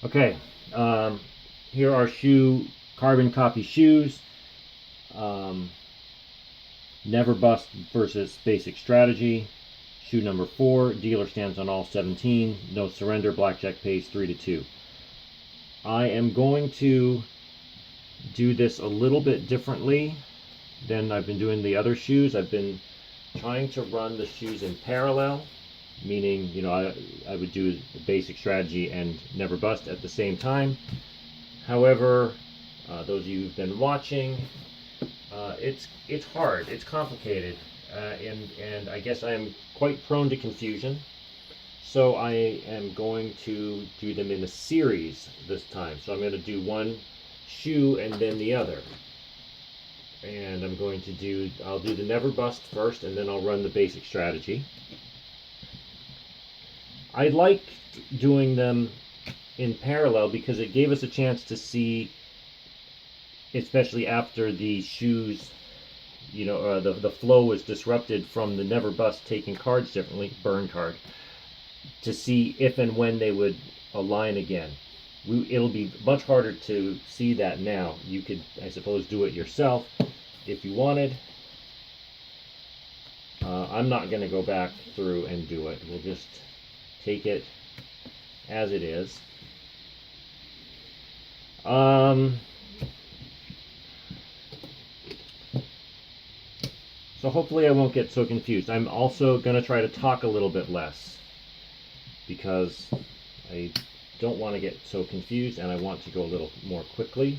Okay, here are carbon copy shoes. Um, Never bust versus basic strategy. Shoe number 4, dealer stands on all 17. No surrender, blackjack pays 3-2. I am going to do this a little bit differently than I've been doing the other shoes. I've been trying to run the shoes in parallel, meaning, I would do the basic strategy and never bust at the same time. However, those of you who've been watching, it's hard, it's complicated, and I guess I am quite prone to confusion. So I am going to do them in a series this time. So I'm going to do one shoe and then the other. And I'll do the never bust first, and then I'll run the basic strategy. I liked doing them in parallel because it gave us a chance to see, especially after the shoes, the flow was disrupted from the never bust taking cards differently, burn card, to see if and when they would align again. It'll be much harder to see that now. You could, I suppose, do it yourself if you wanted. I'm not going to go back through and do it. We'll just take it as it is. So hopefully I won't get so confused. I'm also going to try to talk a little bit less because I don't want to get so confused and I want to go a little more quickly.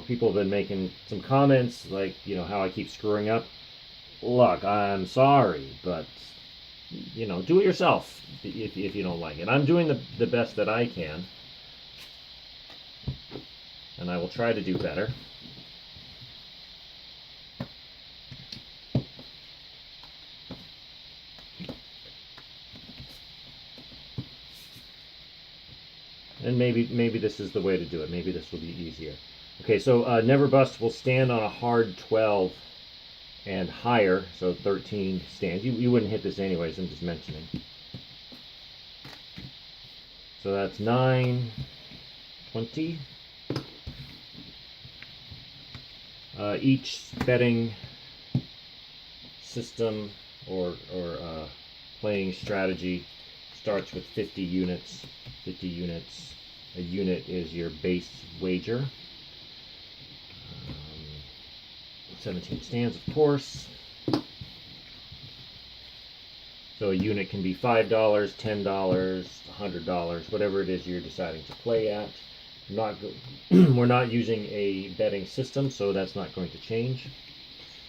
People have been making some comments like, how I keep screwing up. Look, I'm sorry, but, do it yourself if you don't like it. I'm doing the best that I can, and I will try to do better. And maybe this is the way to do it. Maybe this will be easier. Okay, so never bust will stand on a hard 12 and higher, so 13 stands. You wouldn't hit this anyways, I'm just mentioning. So that's 9, 20. Each betting system or playing strategy starts with 50 units. 50 units. A unit is your base wager. 17 stands, of course. So a unit can be $5, $10, $100, whatever it is you're deciding to play at. We're not using a betting system, so that's not going to change.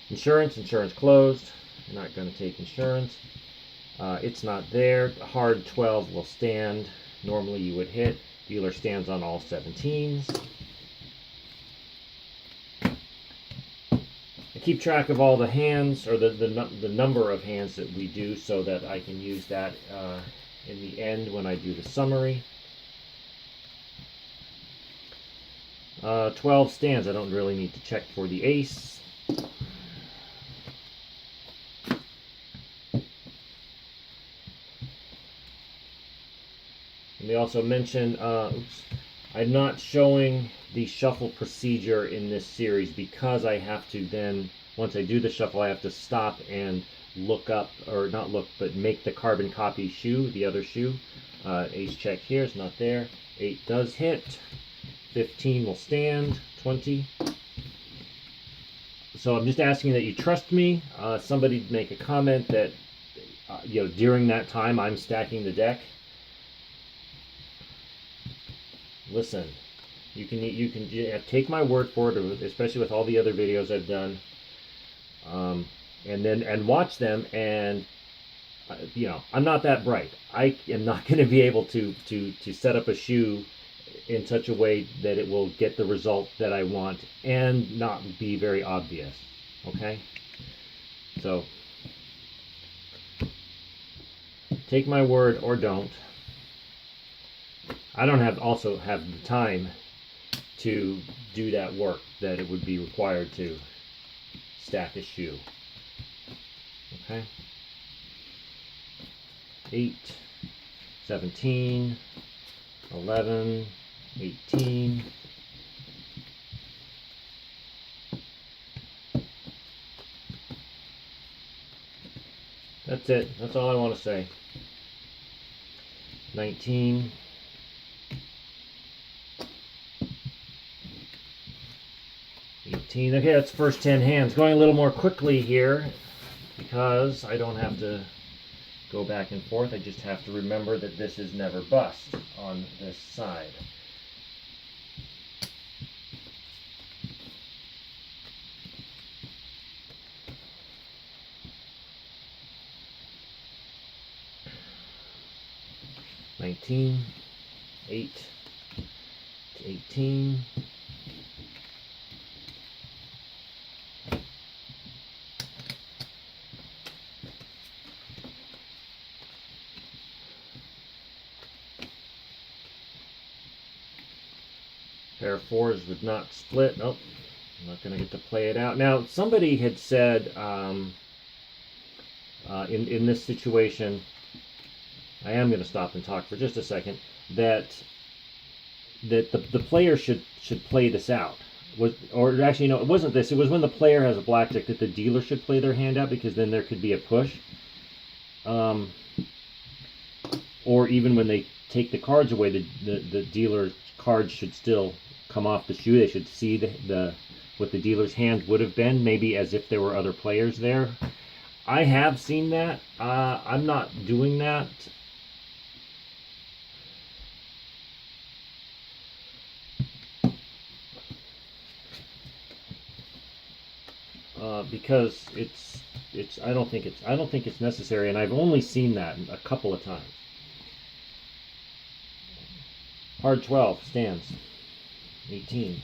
Insurance closed. You're not going to take insurance. It's not there. Hard 12 will stand. Normally you would hit. Dealer stands on all 17s. I keep track of all the hands, or the number of hands that we do, so that I can use that in the end when I do the summary. 12 stands. I don't really need to check for the ace. And they also mention, I'm not showing the shuffle procedure in this series because I have to then, once I do the shuffle, I have to stop and look up, or not look, but make the carbon copy shoe, the other shoe. Ace check here is not there. 8 does hit. 15 will stand. 20. So I'm just asking that you trust me. Somebody make a comment that, during that time I'm stacking the deck. Listen, you can take my word for it, especially with all the other videos I've done, and watch them. And I'm not that bright. I am not going to be able to set up a shoe in such a way that it will get the result that I want and not be very obvious. Okay, so take my word or don't. I don't also have the time to do that work that it would be required to stack a shoe. Okay. 8, 17, 11, 18. That's it. That's all I want to say. 19. 18. Okay, that's the first 10 hands. Going a little more quickly here because I don't have to go back and forth. I just have to remember that this is never bust on this side. $19, 8 to 18. Pair of fours would not split. Nope, I'm not going to get to play it out. Now, somebody had said in this situation, I am going to stop and talk for just a second, that the player should play this out. Or actually, no, it wasn't this. It was when the player has a blackjack that the dealer should play their hand out, because then there could be a push. Or even when they take the cards away, the dealer's cards should still come off the shoe. They should see what the dealer's hand would have been, maybe as if there were other players there. I have seen that. I'm not doing that. Because I don't think it's necessary, and I've only seen that a couple of times. Hard 12 stands. 18.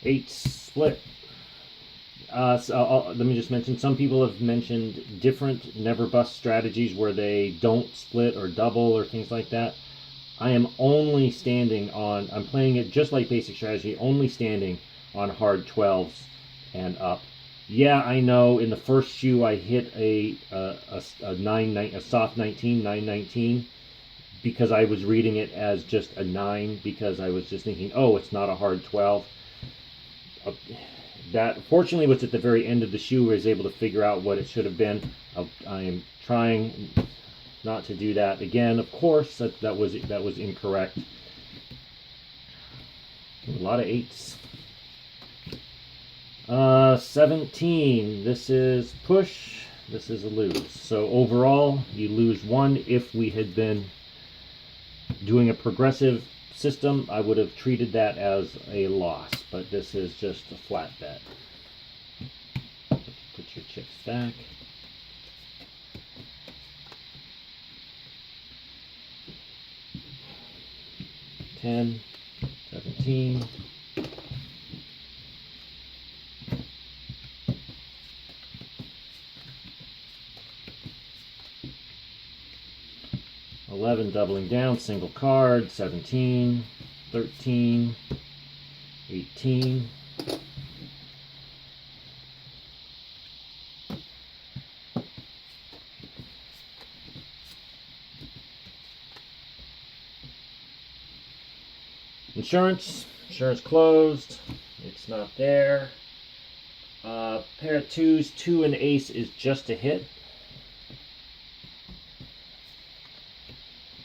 Eight split. Let me just mention, some people have mentioned different never bust strategies where they don't split or double or things like that. I am only standing on, I'm playing it just like basic strategy, only standing on hard 12s and up. Yeah, I know in the first shoe I hit a soft 19, 919, because I was reading it as just a 9, because I was just thinking, oh, it's not a hard 12. That fortunately was at the very end of the shoe. I was able to figure out what it should have been. I am trying not to do that again. Of course, that was incorrect. A lot of 8s. 17. This is push. This is a lose. So overall, you lose 1. If we had been doing a progressive system, I would have treated that as a loss, but this is just a flat bet. Put your chips back. $10, 17. $11 doubling down, single card. 17, 13, 18. Insurance closed. It's not there. Pair of 2s, 2 and ace is just a hit.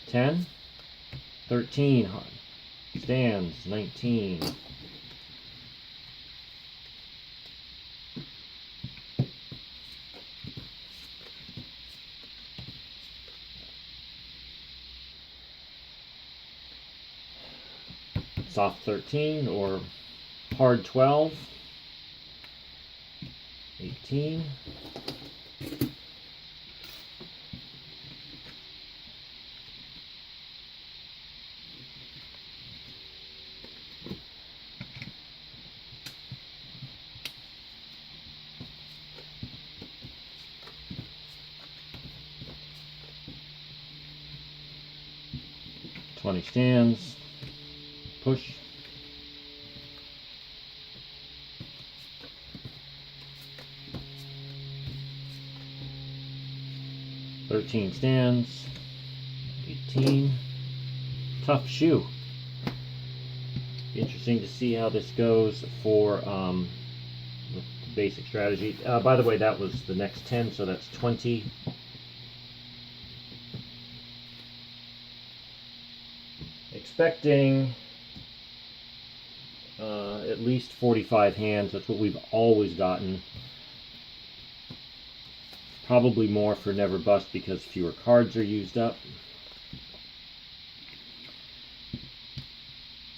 10, 13, stands, 19. Soft 13 or hard 12. 18. $20 stands. push. $13 stands. 18. Tough shoe. Be interesting to see how this goes for the basic strategy. By the way, that was the next 10, so that's 20. Expecting at least 45 hands. That's what we've always gotten. Probably more for Never Bust because fewer cards are used up.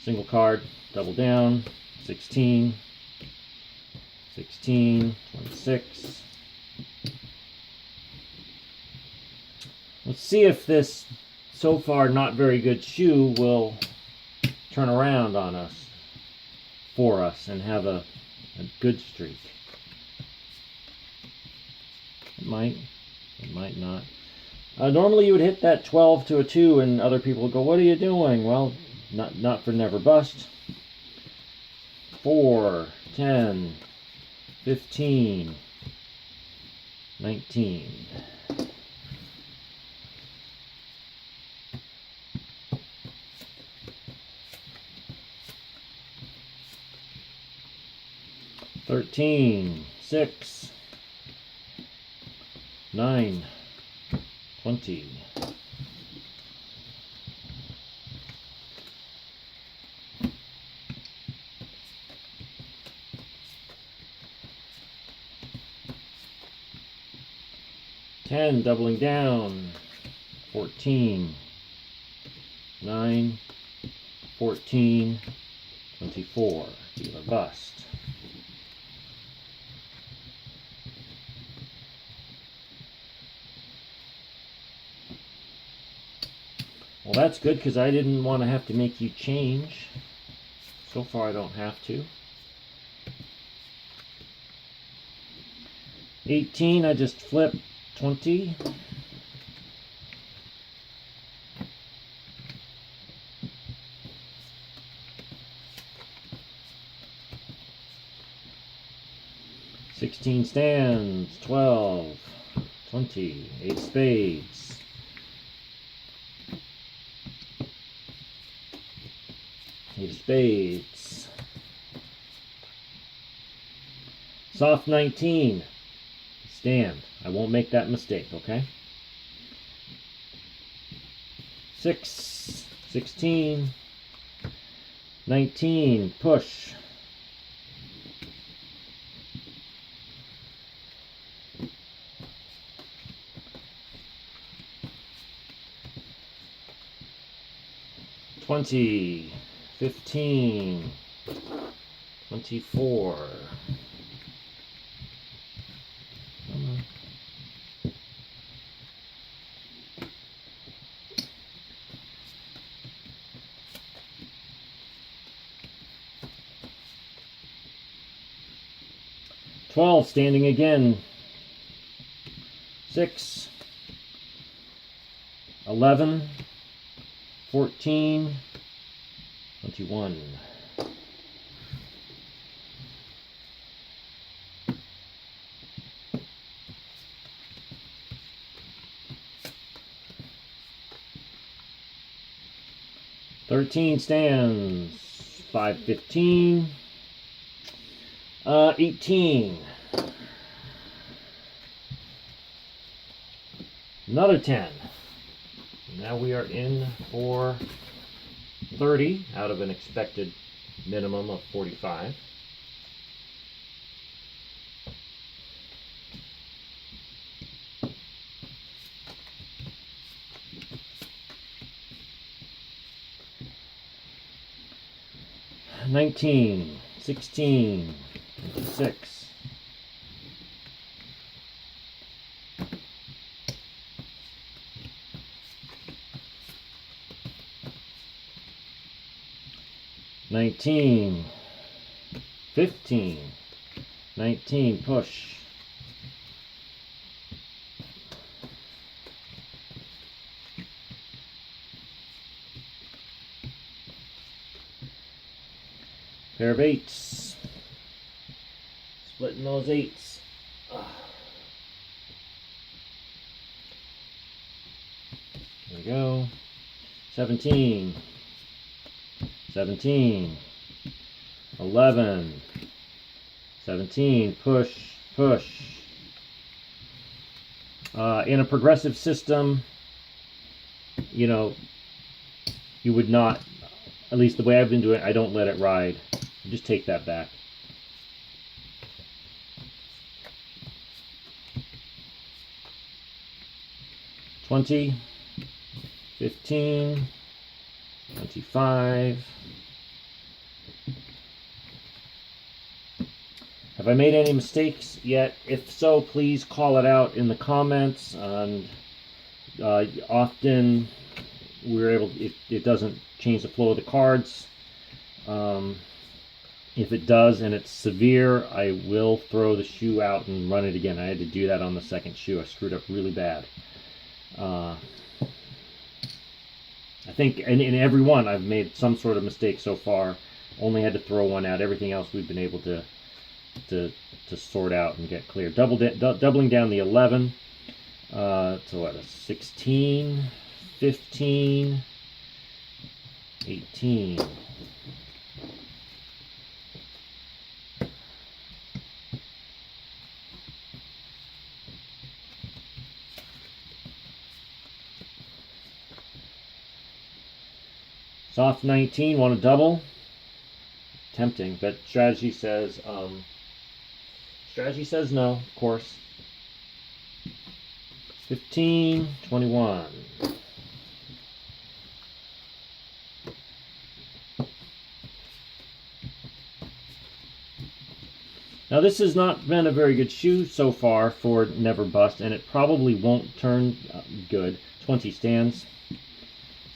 Single card, double down, 16, 16, 26. Let's see if this so far not very good shoe will turn around on us, for us, and have a good streak. It might not. Normally you would hit that 12 to a 2 and other people would go, what are you doing? Well, not for Never Bust. 4, 10, 15, 19. $13, 6, 9, 20. $10, doubling down. 14, 9, 14, 24. Dealer bust. Well, that's good because I didn't want to have to make you change. So far, I don't have to. 18, I just flipped. 20. $16 stands. 12, 20, 8 spades. Eight spades. Soft 19. Stand. I won't make that mistake, okay? 6, 16, 19, push. $20, 15, 24. $12, standing again. 6, 11, 14, 21. $13 stands. 5, 15. 18. Another 10. Now we are in for 30 out of an expected minimum of 45. $19, 16, 26. $19, 15, 19, push. Pair of 8s. Splitting those 8s. There we go. 17. 17. 11. 17. Push. Push. In a progressive system, you know, you would not, at least the way I've been doing it, I don't let it ride. Just take that back. $20, $15, $25. Have I made any mistakes yet? If so, please call it out in the comments. And often we're able, it doesn't change the flow of the cards. If it does and it's severe, I will throw the shoe out and run it again. I had to do that on the second shoe. I screwed up really bad. I think in every one I've made some sort of mistake so far. Only had to throw one out. Everything else we've been able to sort out and get clear. Doubling down the 11. So what, a 16, 15, 18. Soft 19, want to double? Tempting, but strategy says no, of course. 15, 21. Now this has not been a very good shoe so far for Never Bust, and it probably won't turn good. 20 stands.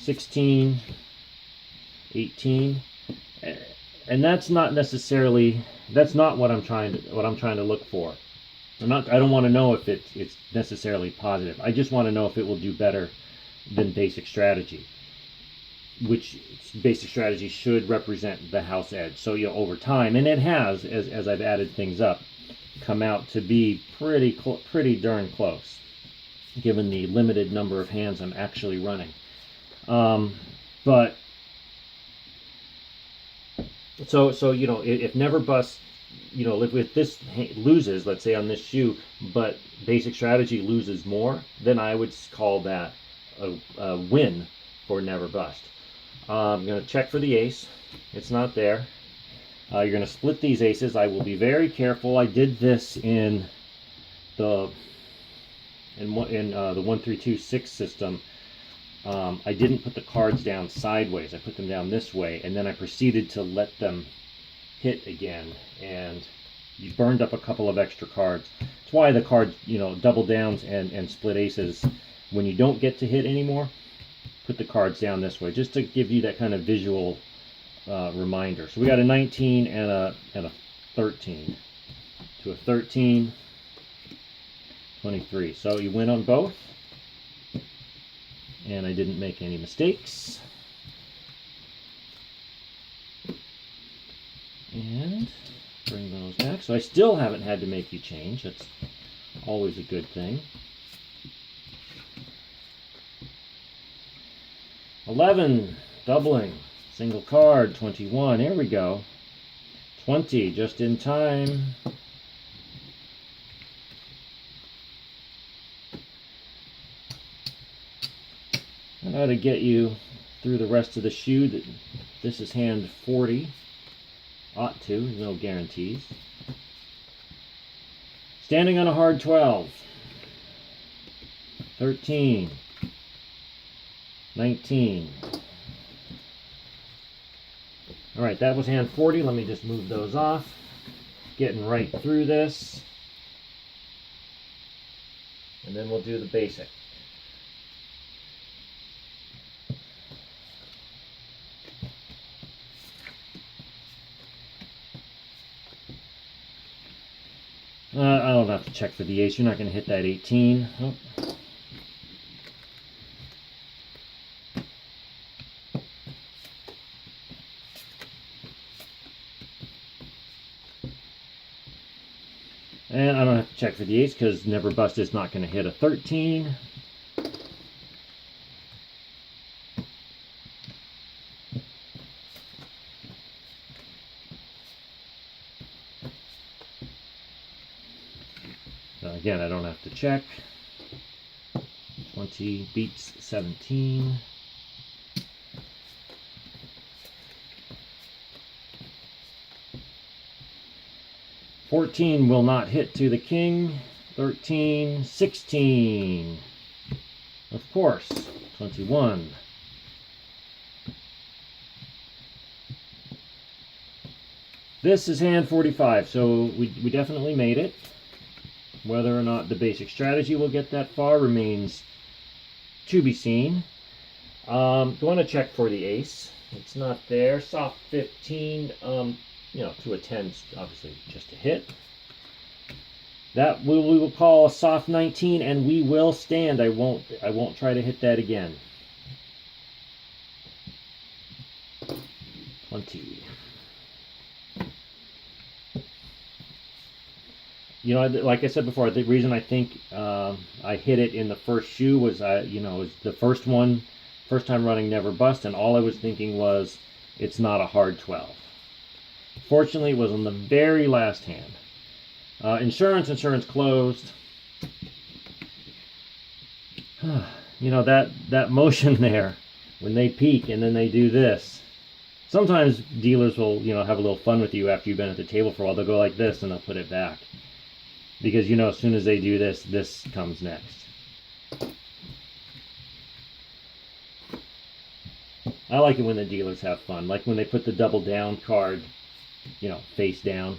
16, 18. And that's not necessarily, that's not what I'm trying to look for. I don't want to know if it's necessarily positive. I just want to know if it will do better than basic strategy, which basic strategy should represent the house edge. So over time, and it has, as I've added things up, come out to be pretty darn close, given the limited number of hands I'm actually running. But so if Never Bust, if this loses, let's say on this shoe, but basic strategy loses more, then I would call that a win for Never Bust. I'm going to check for the ace. It's not there. You're going to split these aces. I will be very careful. I did this in the 1-3-2-6 system. I didn't put the cards down sideways. I put them down this way, and then I proceeded to let them hit again, and you burned up a couple of extra cards. That's why the cards, double downs and split aces, when you don't get to hit anymore, put the cards down this way, just to give you that kind of visual reminder. So we got a 19 and a 13. To a 13, 23. So you win on both. And I didn't make any mistakes. And bring those back. So I still haven't had to make you change. That's always a good thing. 11, doubling, single card, 21. Here we go. 20, just in time. That ought to get you through the rest of the shoe. This is hand 40. Ought to, no guarantees. Standing on a hard 12. 13. 19. Alright, that was hand 40. Let me just move those off. Getting right through this. And then we'll do the basic. I don't have to check for the ace. You're not going to hit that 18. Oh. And I don't have to check for the ace because never bust is not going to hit a 13. Again, I don't have to check. 20 beats 17. $14 will not hit to the king. 13, 16. Of course, 21. This is hand 45, so we definitely made it. Whether or not the basic strategy will get that far remains to be seen. Going to check for the ace. It's not there. Soft 15. You know, to a 10, obviously just a hit. That we will call a soft 19, and we will stand. I won't try to hit that again. 20. You know, like I said before, the reason I think I hit it in the first shoe was, you know, it was the first time running never bust, and all I was thinking was, it's not a hard 12. Fortunately, it was on the very last hand. Insurance closed. You know, that motion there, when they peek and then they do this. Sometimes dealers will, you know, have a little fun with you after you've been at the table for a while. They'll go like this and they'll put it back. Because, you know, as soon as they do this, this comes next. I like it when the dealers have fun. Like when they put the double down card, you know, face down.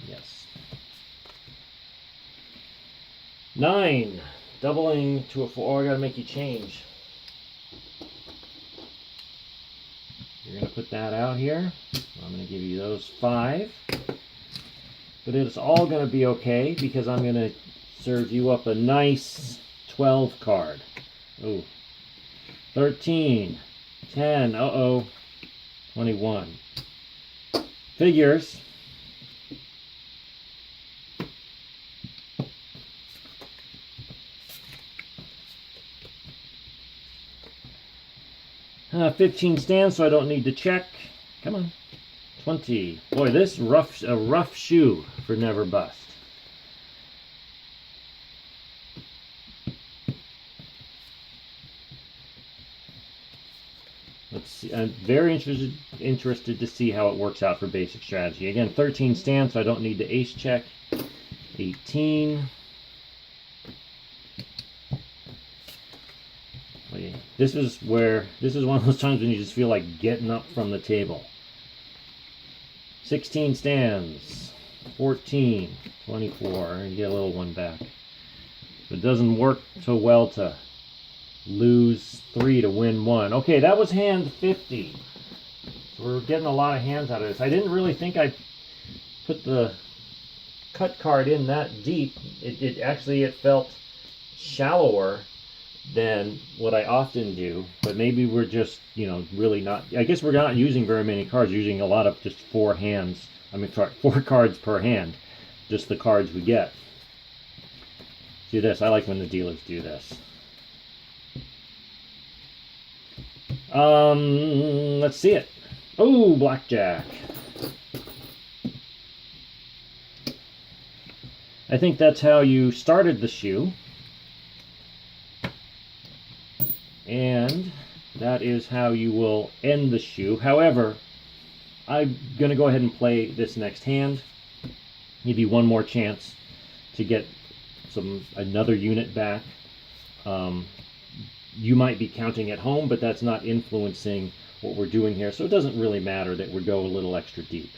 Yes. 9. Doubling to a 4. Oh, I gotta make you change. You're going to put that out here. I'm going to give you those 5. But it's all going to be okay because I'm going to serve you up a nice 12 card. Oh, 13, 10, 21. Figures. Uh, 15 stands, so I don't need to check. Come on. 20. Boy, this a rough shoe for never bust. Let's see. I'm very interested to see how it works out for basic strategy. Again, 13 stands, so I don't need to ace check. 18. This is one of those times when you just feel like getting up from the table. 16 stands. 14. 24. You get a little one back. It doesn't work so well to lose 3 to win 1. Okay, that was hand 50. So we're getting a lot of hands out of this. I didn't really think I put the cut card in that deep. It felt shallower than what I often do, but maybe we're just, you know, really not, I guess we're not using very many cards, using a lot of just 4 hands, 4 cards per hand, just the cards we get. See this, I like when the dealers do this. Let's see it. Oh, Blackjack. I think that's how you started the shoe. And that is how you will end the shoe. However, I'm going to go ahead and play this next hand. Give you one more chance to get another unit back. You might be counting at home, but that's not influencing what we're doing here. So it doesn't really matter that we go a little extra deep,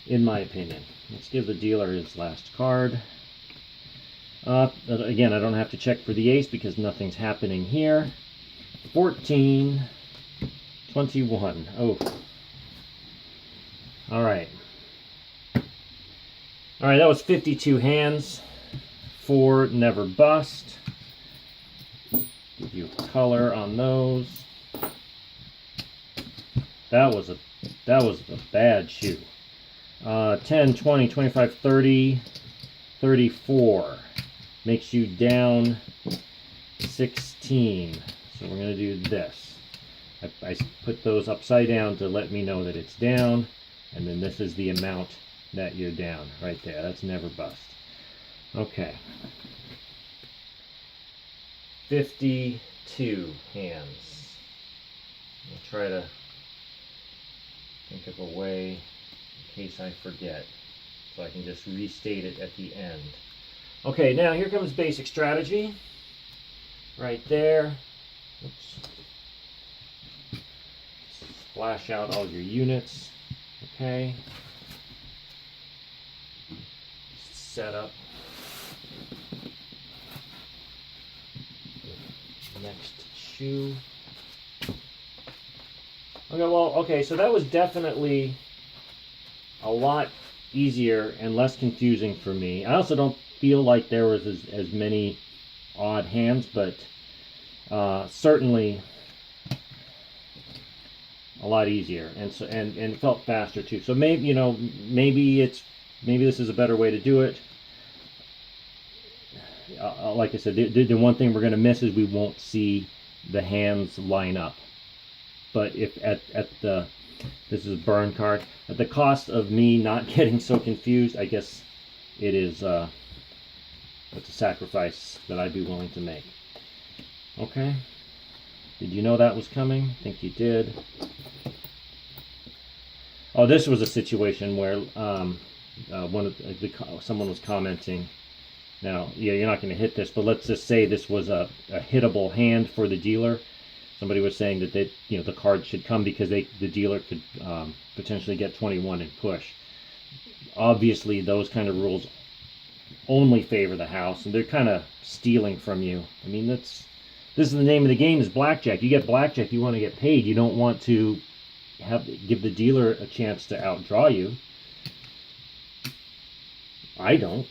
in my opinion. Let's give the dealer his last card. Again, I don't have to check for the ace because nothing's happening here. 14, 21. Oh. All right. All right, that was 52 hands for never bust. Give you color on those. That was a bad shoe. 10, 20, 25, 30, 34. Makes you down 16. So we're going to do this. I put those upside down to let me know that it's down. And then this is the amount that you're down right there. That's never bust. Okay. 52 hands. I'll try to think of a way in case I forget, so I can just restate it at the end. Okay, now here comes basic strategy. Right there. Oops. Splash out all your units. Okay. Set up. Next shoe. Okay, well, okay, so that was definitely a lot easier and less confusing for me. I also don't feel like there was as many odd hands, but certainly a lot easier, and so and it felt faster too. So maybe, you know, maybe this is a better way to do it. Like I said, the one thing we're going to miss is we won't see the hands line up. But if this is a burn card, at the cost of me not getting so confused, I guess it is it's a sacrifice that I'd be willing to make. Okay. Did you know that was coming? I think you did. Oh, this was a situation where someone was commenting. Now, yeah, you're not going to hit this, but let's just say this was a hittable hand for the dealer. Somebody was saying that the card should come because the dealer could potentially get 21 and push. Obviously, those kind of rules only favor the house, and they're kind of stealing from you. I mean, this is the name of the game, is blackjack. You get blackjack, you want to get paid. You don't want to give the dealer a chance to outdraw you. I don't.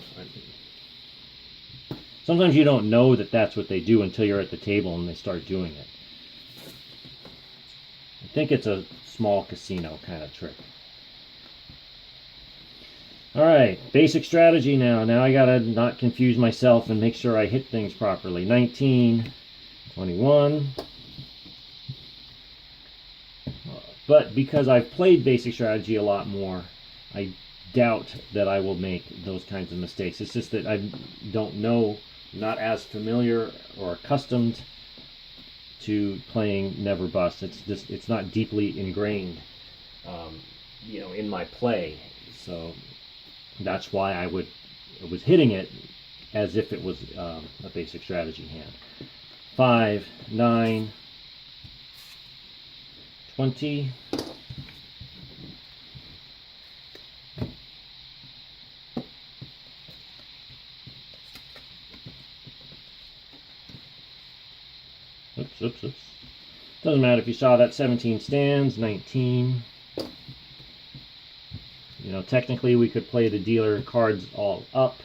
Sometimes you don't know that that's what they do until you're at the table and they start doing it. I think it's a small casino kind of trick. Alright, basic strategy now. Now I gotta not confuse myself and make sure I hit things properly. 19, 21. But because I've played basic strategy a lot more, I doubt that I will make those kinds of mistakes. It's just that I don't know, not as familiar or accustomed to playing never bust. It's not deeply ingrained, in my play. So that's why I was hitting it as if it was a basic strategy hand. 5, 9, 20. Oops. Doesn't matter if you saw that. 17 stands, 19. Technically we could play the dealer cards all up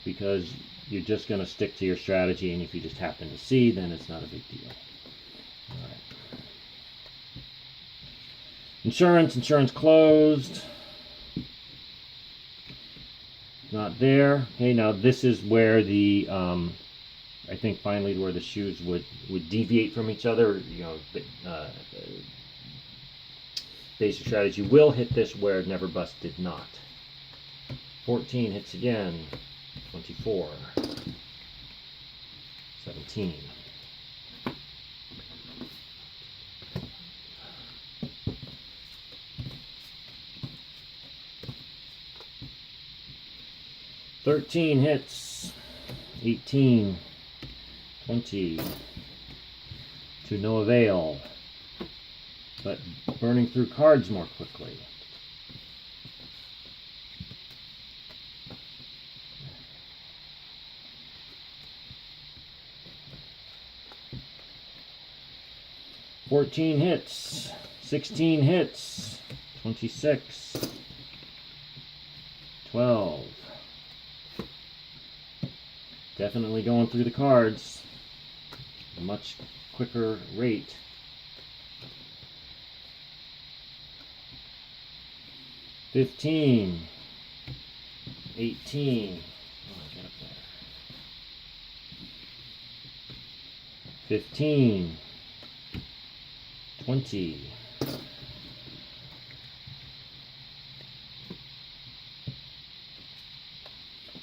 because you're just going to stick to your strategy, and if you just happen to see, then it's not a big deal. All right. Insurance closed. Not there. Okay, now this is where the I think finally where the shoes would deviate from each other. Basic strategy will hit this where never bust did not. 14 hits again. 24. 17. $13 hits. 18. 20. To no avail. But burning through cards more quickly. $14 hits. 16 hits. 26. 12. Definitely going through the cards. A much quicker rate. 15, 18. Oh, get up there. 15, 20.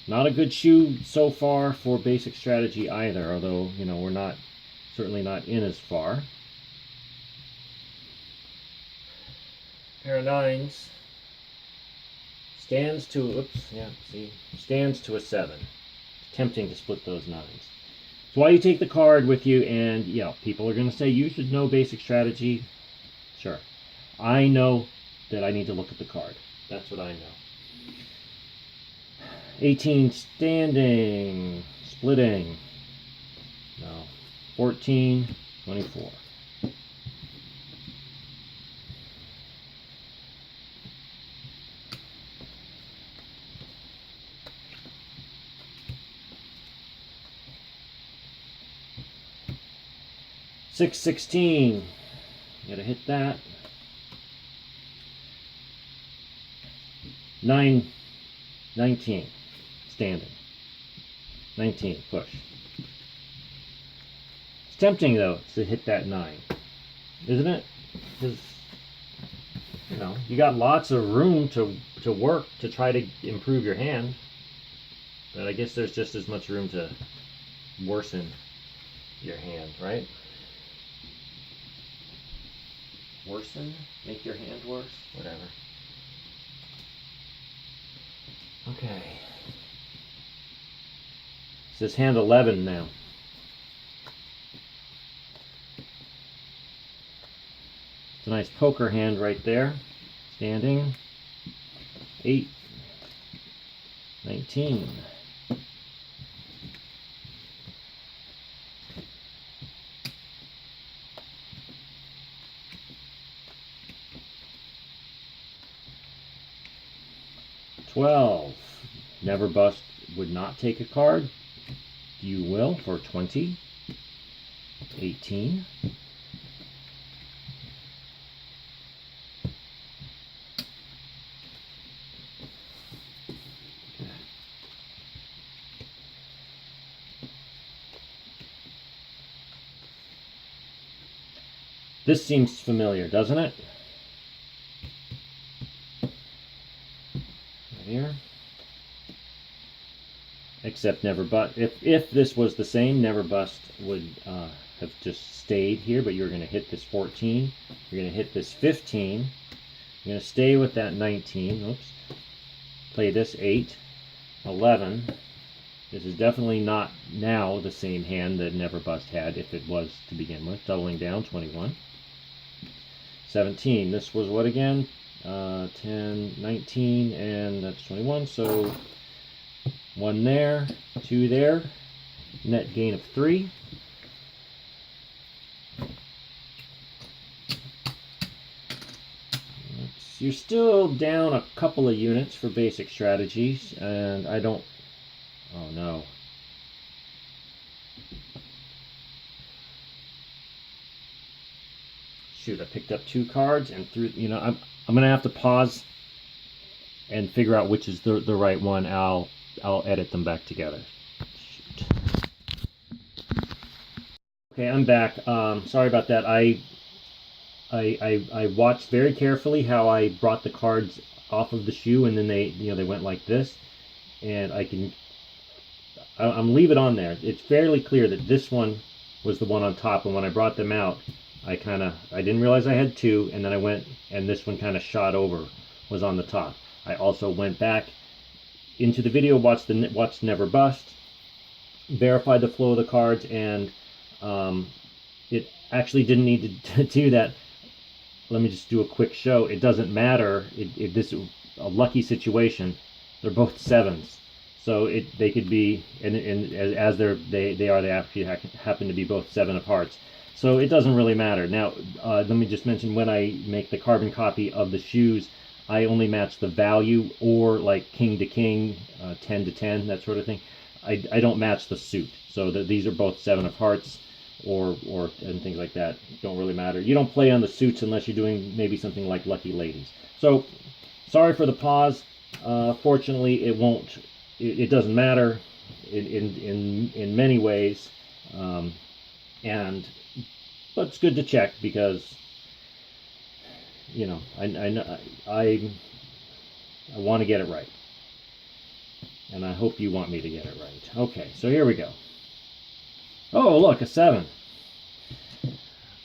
Not a good shoe so far for basic strategy either, although, you know, we're certainly not in as far. Pair of nines. Stands to, stands to a 7. Tempting to split those nines. So while you take the card with you, and, people are going to say, you should know basic strategy. Sure. I know that I need to look at the card. That's what I know. 18 standing, splitting. No. 14, 24. Six, 16. Gotta hit that. 9, 19. Standing. 19, push. It's tempting, though, to hit that 9. Isn't it? Because, you got lots of room to work to try to improve your hand. But I guess there's just as much room to worsen your hand, right? Worsen? Make your hand worse? Whatever. Okay. This is hand 11 now. It's a nice poker hand right there. Standing. 8, 19. $12. Never bust would not take a card. You will for 20. 18. This seems familiar, doesn't it? Here. Except never bust. If this was the same, never bust would have just stayed here, but you're going to hit this 14. You're going to hit this 15. You're going to stay with that 19. Oops. Play this 8. 11. This is definitely not now the same hand that never bust had if it was to begin with. Doubling down, 21. 17. This was what again? 10, 19, and that's 21. So 1 there, 2 there, net gain of 3. You're still down a couple of units for basic strategies, and I don't. Oh no. Shoot, I picked up 2 cards and threw. I'm gonna have to pause and figure out which is the right one. I'll edit them back together. Shoot. Okay, I'm back. Sorry about that. I watched very carefully how I brought the cards off of the shoe, and then they went like this, and I'm leave it on there. It's fairly clear that this one was the one on top, and when I brought them out, I didn't realize I had 2, and then I went, and this one kind of shot over, was on the top. I also went back into the video, watched Never Bust, verified the flow of the cards, and it actually didn't need to do that. Let me just do a quick show. It doesn't matter. This is a lucky situation. They're both 7s, so they could be, and as they actually happen to be both 7 of hearts. So it doesn't really matter. Now, let me just mention, when I make the carbon copy of the shoes, I only match the value, or like king to king, 10 to 10, that sort of thing. I don't match the suit. So these are both 7 of hearts, and things like that. Don't really matter. You don't play on the suits unless you're doing maybe something like Lucky Ladies. So sorry for the pause. Fortunately, it won't. It doesn't matter in many ways, and but it's good to check because I want to get it right, and I hope you want me to get it right. Okay, so here we go. Oh, look, a 7.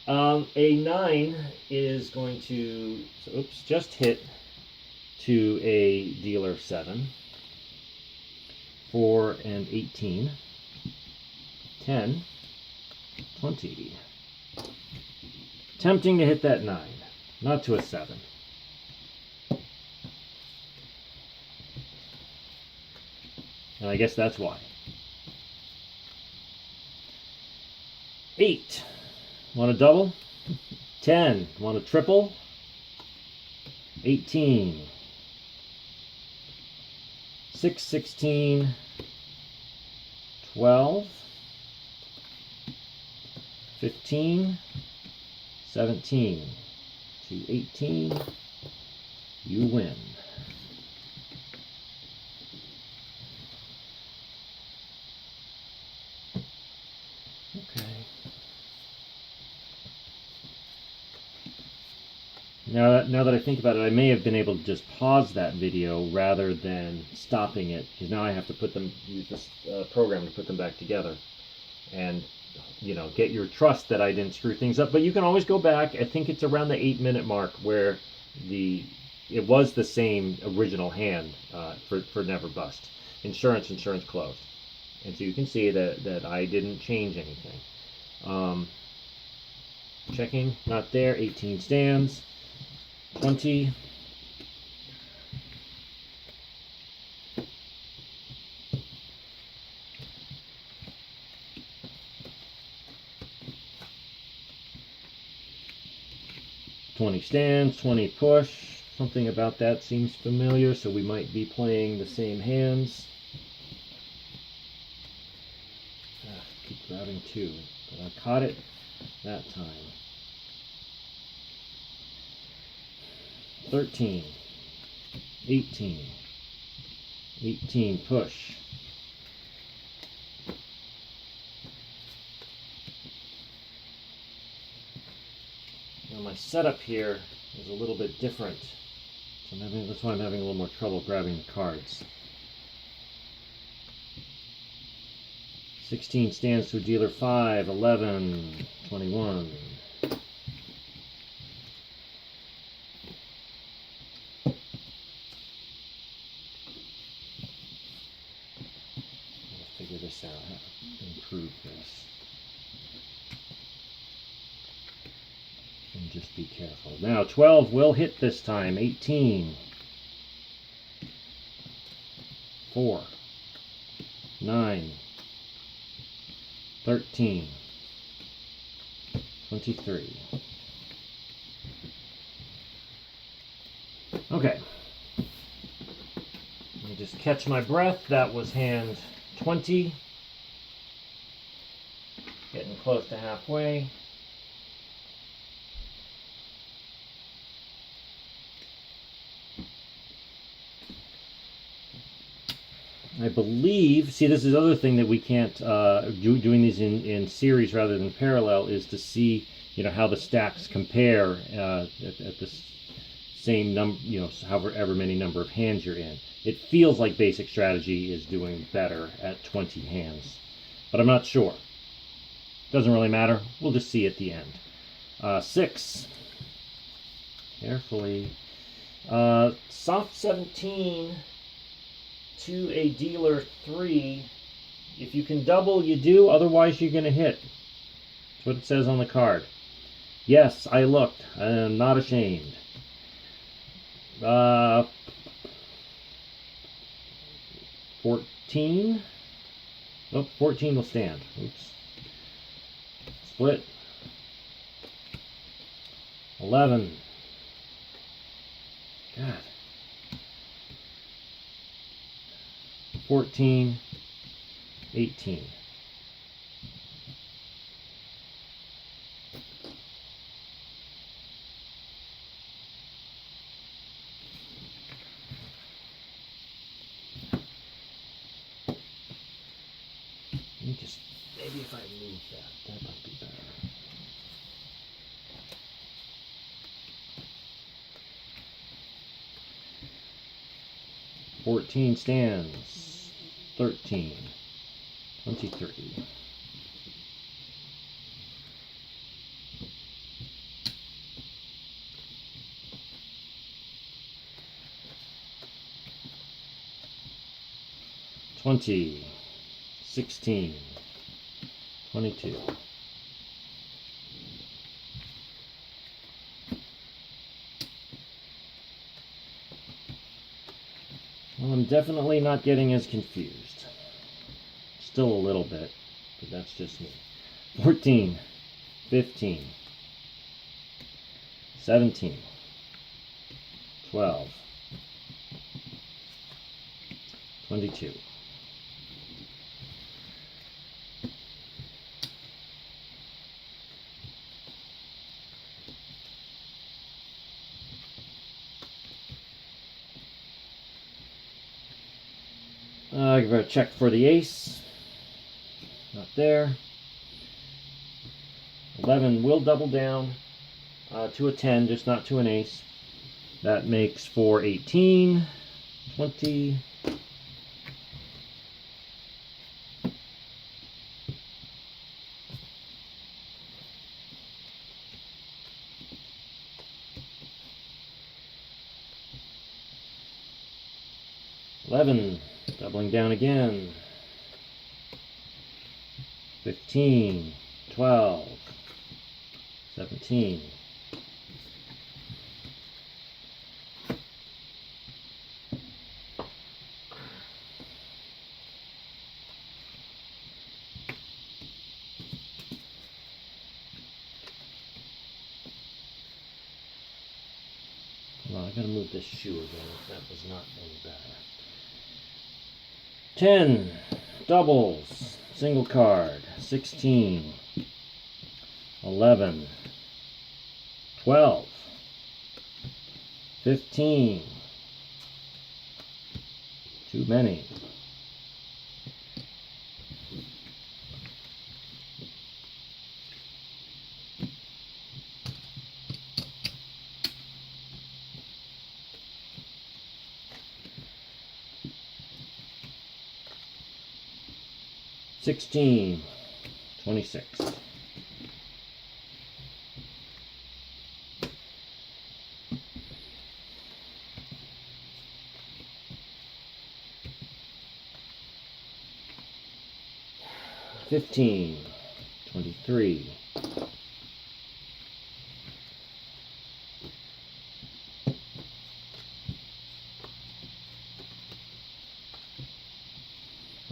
A 9 is going to, oops, just hit to a dealer 7. 4 and 18. 10. 20. Tempting to hit that 9, not to a 7. And I guess that's why. 8. Want a double? 10. Want a triple? 18. 6, 16. 12. 15. 17. To 18. You win. Okay. Now that I think about it, I may have been able to just pause that video rather than stopping it, because now I have to use this program to put them back together, and get your trust that I didn't screw things up. But you can always go back. I think it's around the 8-minute mark where it was the same original hand for Never Bust. Insurance closed, and so you can see that I didn't change anything. Checking, not there. 18 stands. 20. Stands, 20 push. Something about that seems familiar, so we might be playing the same hands. Keep grabbing 2, but I caught it that time. 13, 18, 18 push. Now my setup here is a little bit different, so that's why I'm having a little more trouble grabbing the cards. 16 stands to a dealer 5, 11, 21. Figure this out, how to improve this. And just be careful. Now 12 will hit this time. 18. 4. 9. 13. 23. Okay. Let me just catch my breath. That was hand 20. Getting close to halfway. I believe, see, this is the other thing that we can't, doing these in series rather than parallel, is to see, how the stacks compare at the same number, however many number of hands you're in. It feels like basic strategy is doing better at 20 hands, but I'm not sure. Doesn't really matter. We'll just see at the end. 6. Carefully. Soft 17 to a dealer 3. If you can double, you do. Otherwise, you're going to hit. That's what it says on the card. Yes, I looked. I am not ashamed. 14. Oh, 14 will stand. Oops. Split. 11. God. 14. 18. me just, maybe if I move that might be better. $14 stands, 13, 23. $20, 16, 22. Well, I'm definitely not getting as confused. Still a little bit, but that's just me. 14, 15, 17, 12, 22. Give it a check for the ace. Not there. 11 will double down to a 10, just not to an ace. That makes for 18, 20, 11, doubling down again. 15, 12, 17. Well, I gotta move this shoe again. That was not any better. 10, doubles, single card, 16, 11, 12, 15, too many, 16, 26. $15, 23.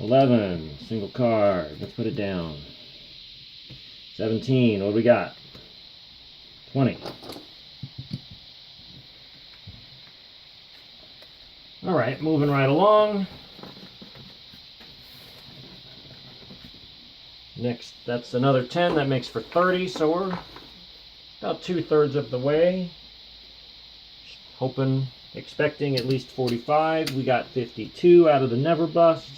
$11, single card. Let's put it down. 17, what do we got? 20. All right, moving right along. Next, that's another 10. That makes for 30, so we're about 2/3 of the way. Hoping, expecting at least 45. We got 52 out of the never bust.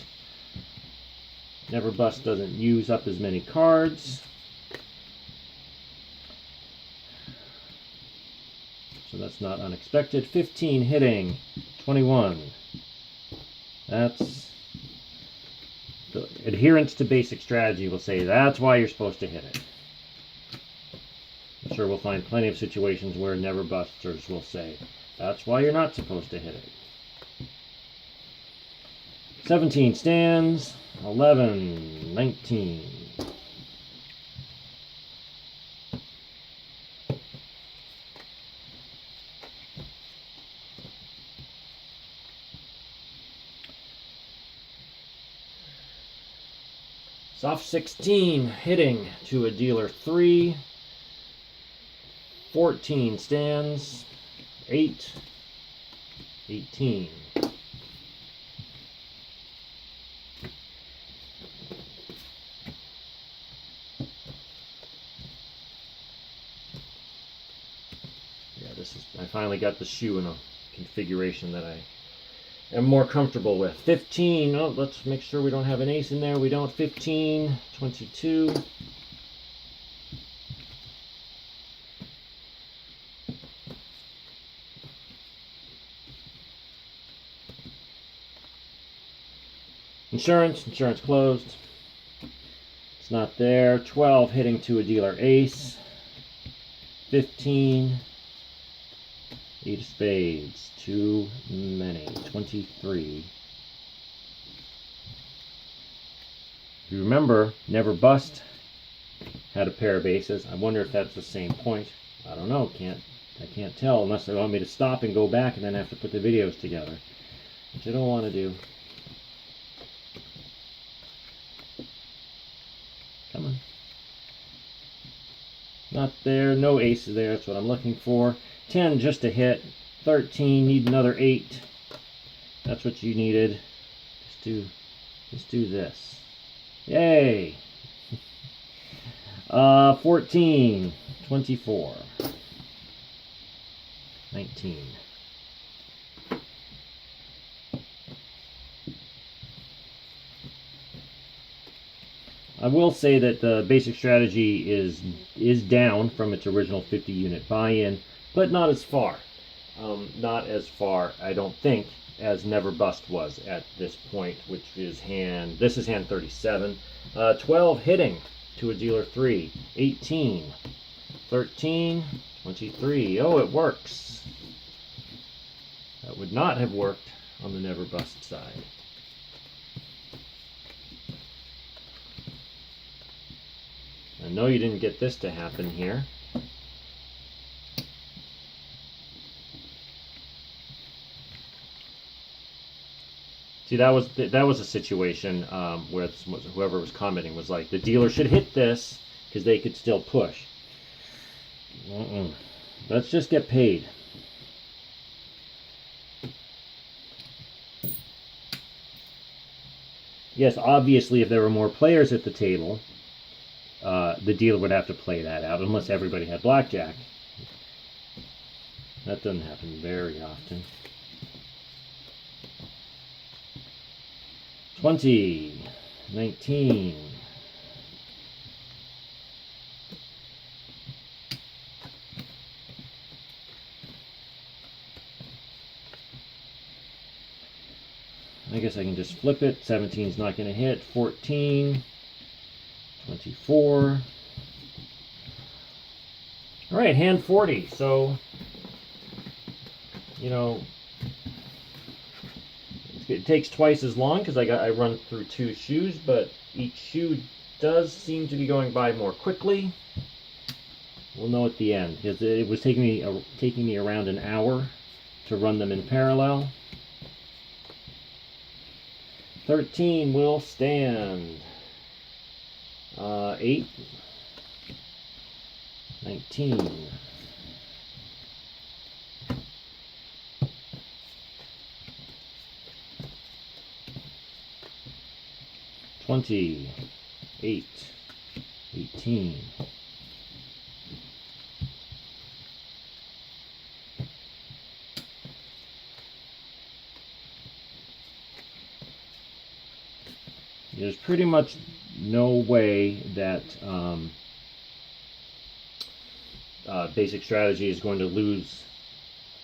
Never bust doesn't use up as many cards. So that's not unexpected. 15 hitting, 21. That's the adherence to basic strategy will say that's why you're supposed to hit it. I'm sure we'll find plenty of situations where never busters will say that's why you're not supposed to hit it. 17 stands, 11, 19. Soft 16 hitting to a dealer 3. 14 stands, 8, 18. Yeah, I finally got the shoe in a configuration that I am more comfortable with. 15, oh, let's make sure we don't have an ace in there. We don't. 15, 22. Insurance closed. It's not there. 12 hitting to a dealer ace. 15. 8 of spades. Too many. 23. If you remember, Never Bust had a pair of aces. I wonder if that's the same point. I don't know. I can't tell unless they want me to stop and go back and then have to put the videos together, which I don't want to do. Come on. Not there. No aces there. That's what I'm looking for. 10 just a hit. 13. Need another 8. That's what you needed. Just do this. Yay. 14. 24. 19. I will say that the basic strategy is down from its original 50 unit buy-in, but not as far. Not as far, I don't think, as Never Bust was at this point, which is hand 37. 12 hitting to a dealer 3. 18. 13. 23. Oh, it works. That would not have worked on the Never Bust side. I know you didn't get this to happen here. See, that was a situation where whoever was commenting was like, the dealer should hit this because they could still push. Let's just get paid. Yes, obviously, if there were more players at the table, the dealer would have to play that out, unless everybody had blackjack. That doesn't happen very often. 20, 19. I guess I can just flip it. 17 is not going to hit. 14, 24. All right, hand 40. So, you know, it takes twice as long because I run through 2 shoes, but each shoe does seem to be going by more quickly. We'll know at the end. It was taking me around an hour to run them in parallel. 13 will stand. 8. 19. 20. 8. 18. 'There's pretty much no way that basic strategy is going to lose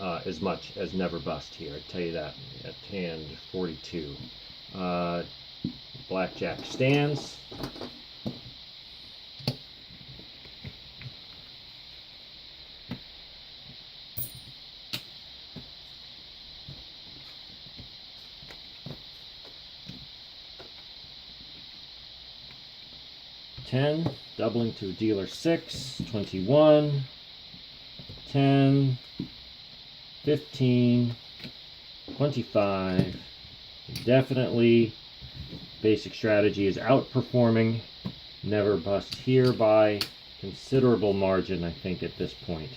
as much as Never Bust here. I tell you that at hand 42. Blackjack stands. $10, doubling to dealer 6, 21, 10, 15, 25. Definitely basic strategy is outperforming Never Bust here by considerable margin, I think, at this point.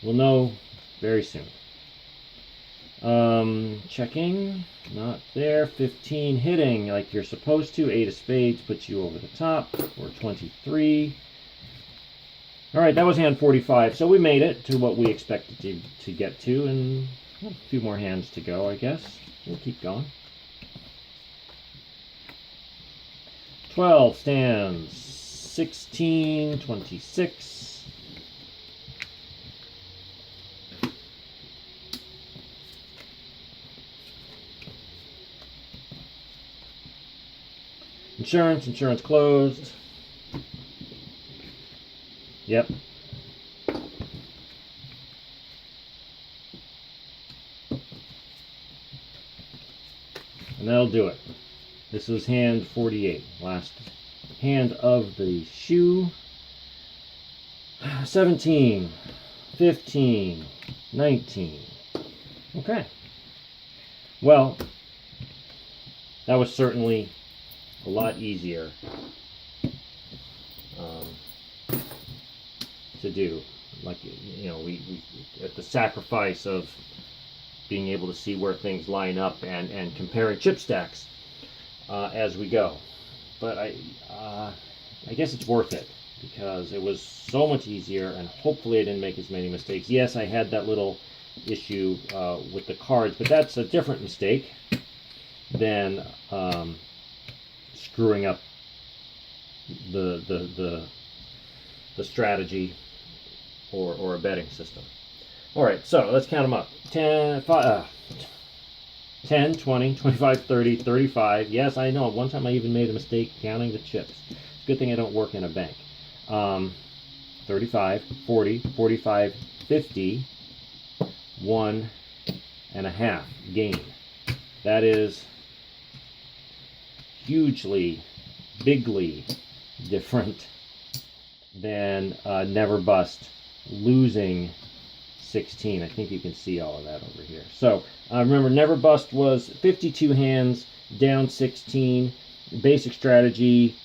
We'll know very soon. Checking, not there. 15 hitting like you're supposed to. 8 of spades puts you over the top. Or 23. All right, that was hand 45. So we made it to what we expected to get to, and a few more hands to go, I guess. We'll keep going. 12 stands, 16, 26. Insurance closed. Yep. And that'll do it. This was hand 48, last hand of the shoe. 17, 15, 19. Okay. Well, that was certainly a lot easier to do. Like, you know, we at the sacrifice of being able to see where things line up and comparing chip stacks as we go. But I guess it's worth it because it was so much easier, and hopefully I didn't make as many mistakes. Yes, I had that little issue with the cards, but that's a different mistake than screwing up the strategy or a betting system. All right, so let's count them up. 10, 20, 25, 30, 35. Yes, I know. One time I even made a mistake counting the chips. It's a good thing I don't work in a bank. 35, 40, 45, 50, 1.5 gain. That is hugely, bigly different than Never Bust losing 16. I think you can see all of that over here. So remember, Never Bust was 52 hands, down 16. Basic strategy,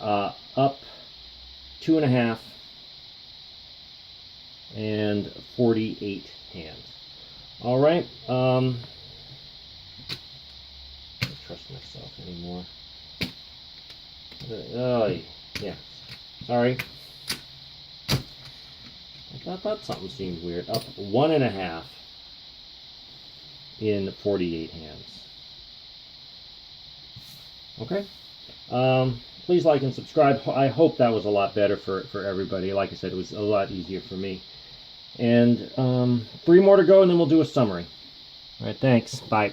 up 2.5, and 48 hands. All right. I don't trust myself anymore. Oh, yeah. Sorry. I thought something seemed weird. Up 1.5 in 48 hands. Okay. Please like and subscribe. I hope that was a lot better for everybody. Like I said, it was a lot easier for me. And 3 more to go, and then we'll do a summary. All right, thanks. Bye.